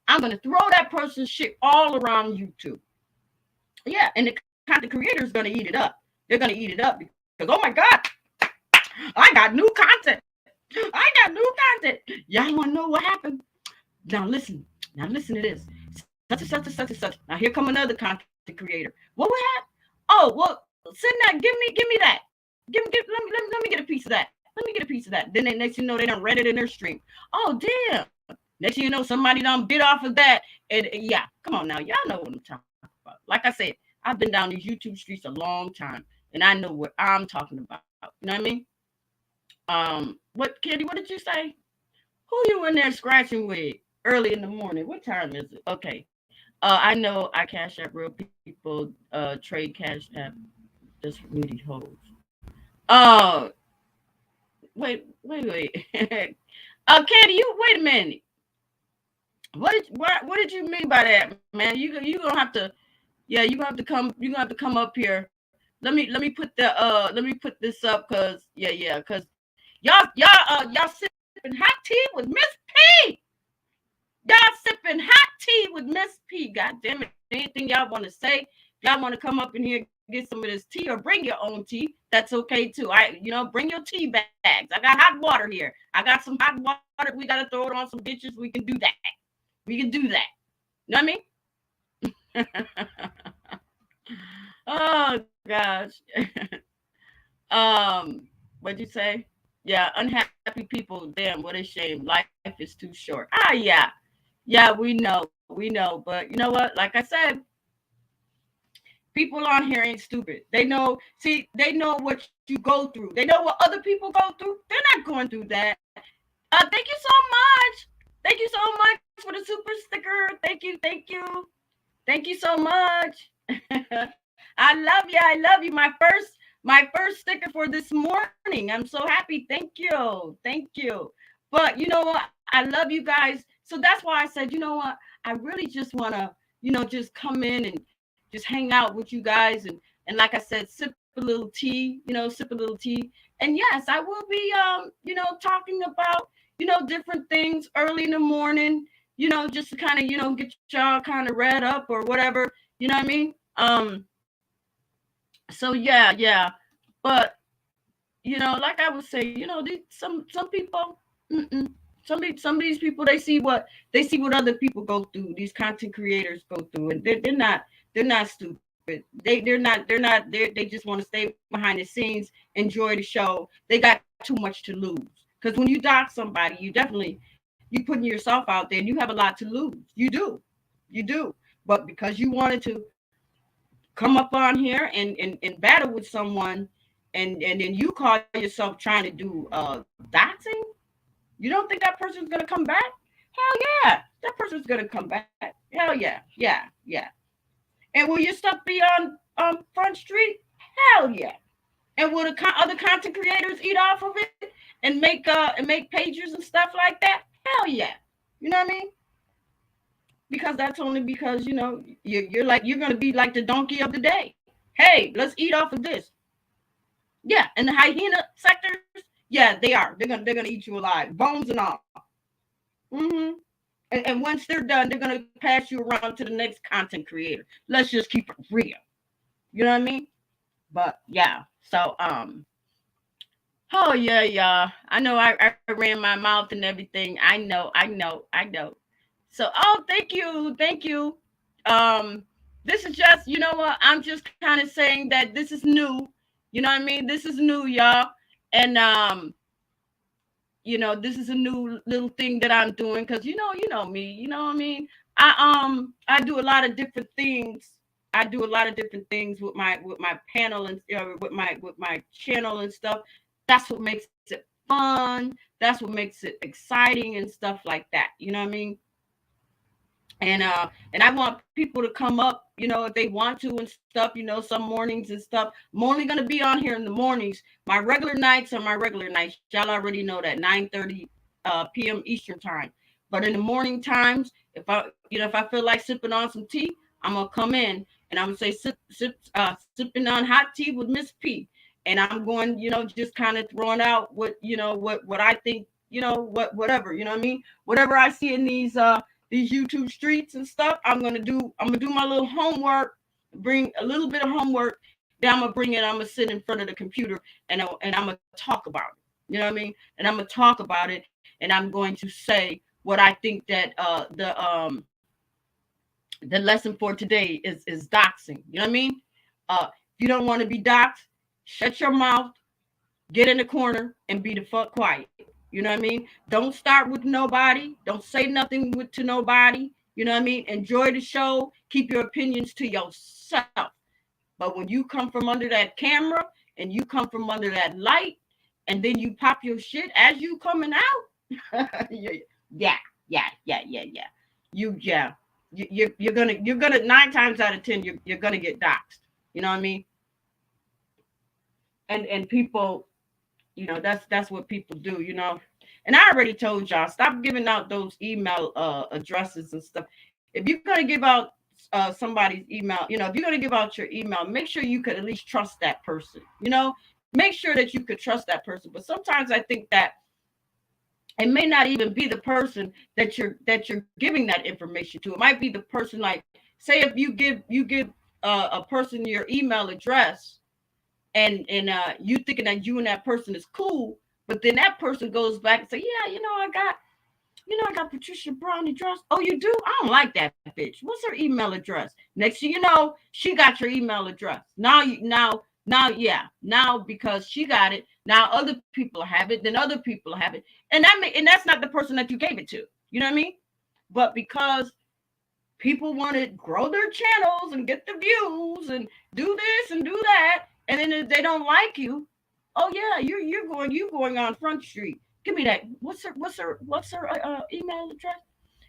I'm gonna throw that person's shit all around YouTube. Yeah, and the content creator is gonna eat it up. They're gonna eat it up because, oh my God, I got new content. Y'all wanna know what happened? Now listen to this. Such. Now here come another content creator. What we have? Oh, well, send that. Give me that. Let me get a piece of that. Then next you know they done read it in their stream. Oh damn. Next thing you know somebody done bit off of that. And yeah, come on now, y'all know what I'm talking about. Like I said, I've been down these YouTube streets a long time, and I know what I'm talking about. You know what I mean? What Candy? What did you say? Who you in there scratching with early in the morning? What time is it? Okay. I know I cash app real people. Trade cash app just for muty hoes. Uh, wait. Candy, you wait a minute. What did you mean by that, man? You gonna have to, yeah, you gonna have to come. You gonna have to come up here. Let me put this up, cause yeah, cause y'all sipping hot tea with Miss P. Y'all sipping hot tea with Miss P. God damn it. Anything y'all want to say? Y'all want to come up in here, get some of this tea, or bring your own tea. That's okay too. Bring your tea bags. I got hot water here. I got some hot water. We got to throw it on some dishes. We can do that. We can do that. You know what I mean? Oh gosh. What'd you say? Yeah, unhappy people. Damn, what a shame. Life is too short. Yeah, we know. But you know what? Like I said, people on here ain't stupid. They know what you go through. They know what other people go through. They're not going through that. Thank you so much. Thank you so much for the super sticker. Thank you so much. I love you. My first sticker for this morning. I'm so happy. Thank you. But you know what? I love you guys. So that's why I said, you know what? I really just wanna, just come in and just hang out with you guys, and like I said, sip a little tea. Sip a little tea. And yes, I will be talking about different things early in the morning. Just to kind of get y'all kind of read up or whatever. You know what I mean? So yeah. But like I was saying, some people, some of these people, they see what other people go through. These content creators go through, and they're not stupid. They just want to stay behind the scenes, enjoy the show. They got too much to lose. Because when you dox somebody, you putting yourself out there, and you have a lot to lose. You do. But because you wanted to come up on here and battle with someone, and then you call yourself trying to do doxing, you don't think that person's gonna come back? Hell yeah, that person's gonna come back. Hell yeah. And will your stuff be on Front Street? Hell yeah. And will the other content creators eat off of it and make pages and stuff like that? Hell yeah. You know what I mean? Because that's only because you're gonna be like the donkey of the day. Hey, let's eat off of this. Yeah, and the hyena sectors, yeah, they are. They're gonna eat you alive, bones and all. Mm-hmm. And once they're done, they're gonna pass you around to the next content creator. Let's just keep it real. You know what I mean? But yeah. So oh yeah, y'all. I know I ran my mouth and everything. I know. So thank you. This is just, what, I'm just kind of saying that this is new. You know what I mean? This is new, y'all. And this is a new little thing that I'm doing because you know me, what I mean. I do a lot of different things. I do a lot of different things with my panel and with my channel and stuff. That's what makes it fun. That's what makes it exciting and stuff like that. You know what I mean? And I want people to come up, if they want to and stuff, some mornings and stuff. I'm only gonna be on here in the mornings. My regular nights are my regular nights. Y'all already know that 9:30 p.m. Eastern time. But in the morning times, if I feel like sipping on some tea, I'm gonna come in and I'm gonna say sipping on hot tea with Miss P. And I'm going, just kind of throwing out what I think, whatever, you know what I mean? Whatever I see in these YouTube streets and stuff, I'm gonna do my little homework, bring a little bit of homework, then I'm gonna bring it, I'm gonna sit in front of the computer and I'm gonna talk about it. You know what I mean? And I'm gonna talk about it and I'm going to say what I think that the lesson for today is doxing. You know what I mean? If you don't want to be doxed, shut your mouth, get in the corner, and be the fuck quiet. You know what I mean? Don't start with nobody. Don't say nothing to nobody. You know what I mean? Enjoy the show. Keep your opinions to yourself. But when you come from under that camera and you come from under that light, and then you pop your shit as you coming out, yeah, You yeah. You're gonna 9 times out of 10 you're gonna get doxxed. You know what I mean? And people, that's what people do, And I already told y'all, stop giving out those email addresses and stuff. If you're gonna give out somebody's email, if you're gonna give out your email, make sure you could at least trust that person. Make sure that you could trust that person. But sometimes I think that it may not even be the person that you're giving that information to. It might be the person, like, say if you give a person your email address, and you thinking that you and that person is cool, but then that person goes back and say, yeah, I got Patricia Brown address. Oh, you do? I don't like that bitch. What's her email address? Next thing you know, she got your email address. Now because she got it, now other people have it, then other people have it. And that's not the person that you gave it to. You know what I mean? But because people want to grow their channels and get the views and do this and do that, and then if they don't like you, oh yeah, you're going on Front Street. Give me that. What's her email address?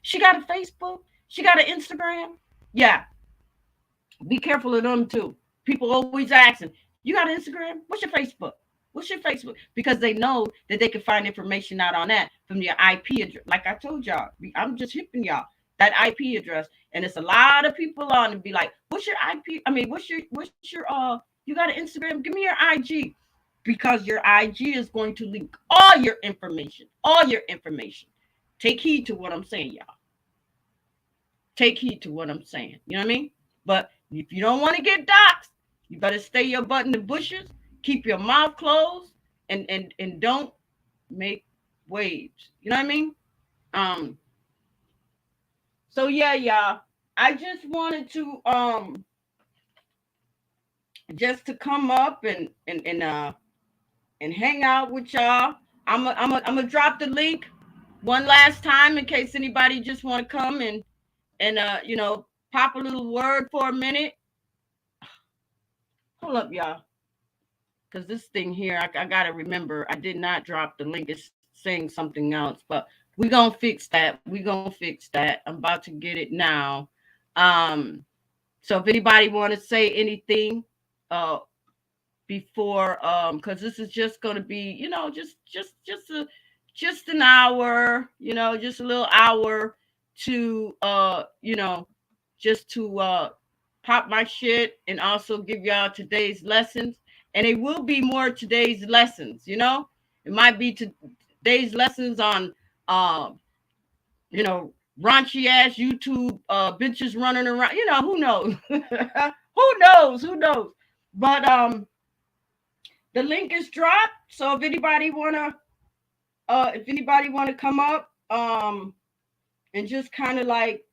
She got a Facebook. She got an Instagram. Yeah, be careful of them too. People always asking, you got an Instagram? What's your Facebook? What's your Facebook? Because they know that they can find information out on that from your IP address. Like I told y'all, I'm just hipping y'all that IP address, and it's a lot of people on to be like, what's your IP? I mean, what's your you got an Instagram? Give me your IG, because your IG is going to link all your information, all your information. Take heed to what I'm saying, y'all. Take heed to what I'm saying. You know what I mean? But if you don't want to get doxxed, you better stay your butt in the bushes, keep your mouth closed, and don't make waves. You know what I mean? Um. So yeah, y'all. I just wanted to just to come up and hang out with y'all. I'm gonna drop the link one last time in case anybody just want to come and pop a little word for a minute. Hold up, y'all, because this thing here, I gotta remember, I did not drop the link. It's saying something else, but we're gonna fix that. We're gonna fix that. I'm about to get it now. Um, so if anybody want to say anything, uh, before, because this is just gonna be, just an hour, just a little hour to just to pop my shit and also give y'all today's lessons. And it will be more today's lessons. It might be today's lessons on you know, raunchy ass YouTube bitches running around. Who knows? Who knows? But the link is dropped. So if anybody wanna come up and just kind of like,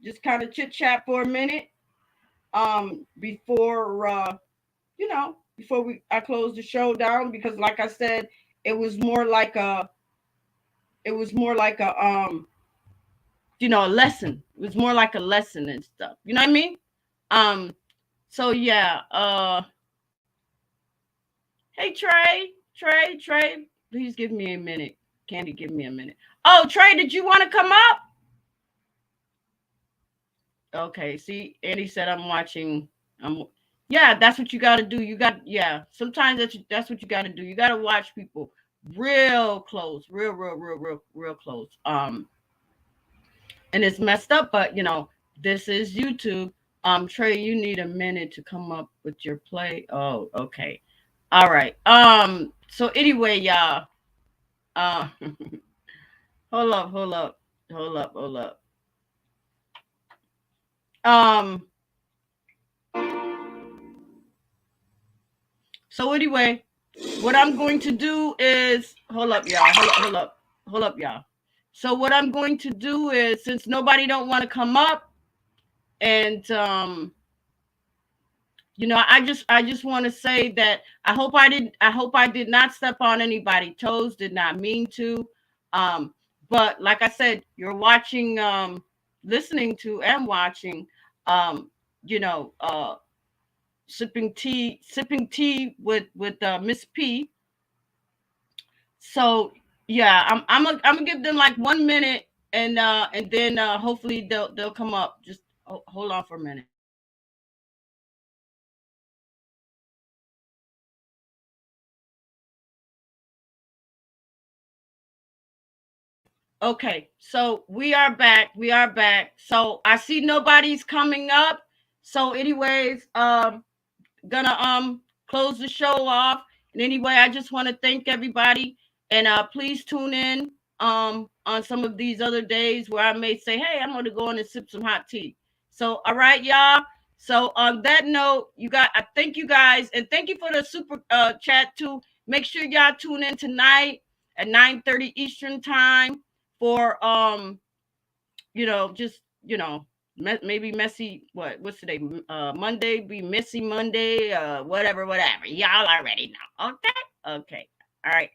just kind of chit chat for a minute before I close the show down, because like I said, it was more like a a lesson. It was more like a lesson and stuff. You know what I mean? Um, so yeah, hey Trey, please give me a minute. Candy, give me a minute. Oh, Trey, did you want to come up? Okay, see, Andy said I'm watching. I'm Yeah, that's what you got to do. Yeah. Sometimes that's what you got to do. You got to watch people real close, real close. And it's messed up, but this is YouTube. Trey, you need a minute to come up with your play. Oh, okay. All right. So anyway, y'all. Uh, hold up, hold up, hold up, hold up. Um. So anyway, what I'm going to do is hold up, y'all. Hold up, y'all. So what I'm going to do is, since nobody don't want to come up, and I just want to say that I hope I did not step on anybody's toes. Did not mean to. Um, but like I said, you're watching, listening to and watching, you know, sipping tea with Miss P. So yeah, I'm gonna give them like 1 minute, and then hopefully they'll come up. Just hold on for a minute. Okay, so we are back. We are back. So I see nobody's coming up. So, anyways, gonna close the show off. And anyway, I just want to thank everybody, and please tune in on some of these other days where I may say, hey, I'm gonna go in and sip some hot tea. So, all right, y'all. So on that note, I thank you guys, and thank you for the super chat too. Make sure y'all tune in tonight at 9:30 Eastern time for just maybe messy. What's today? Monday, be messy Monday. Whatever. Y'all already know. Okay. All right.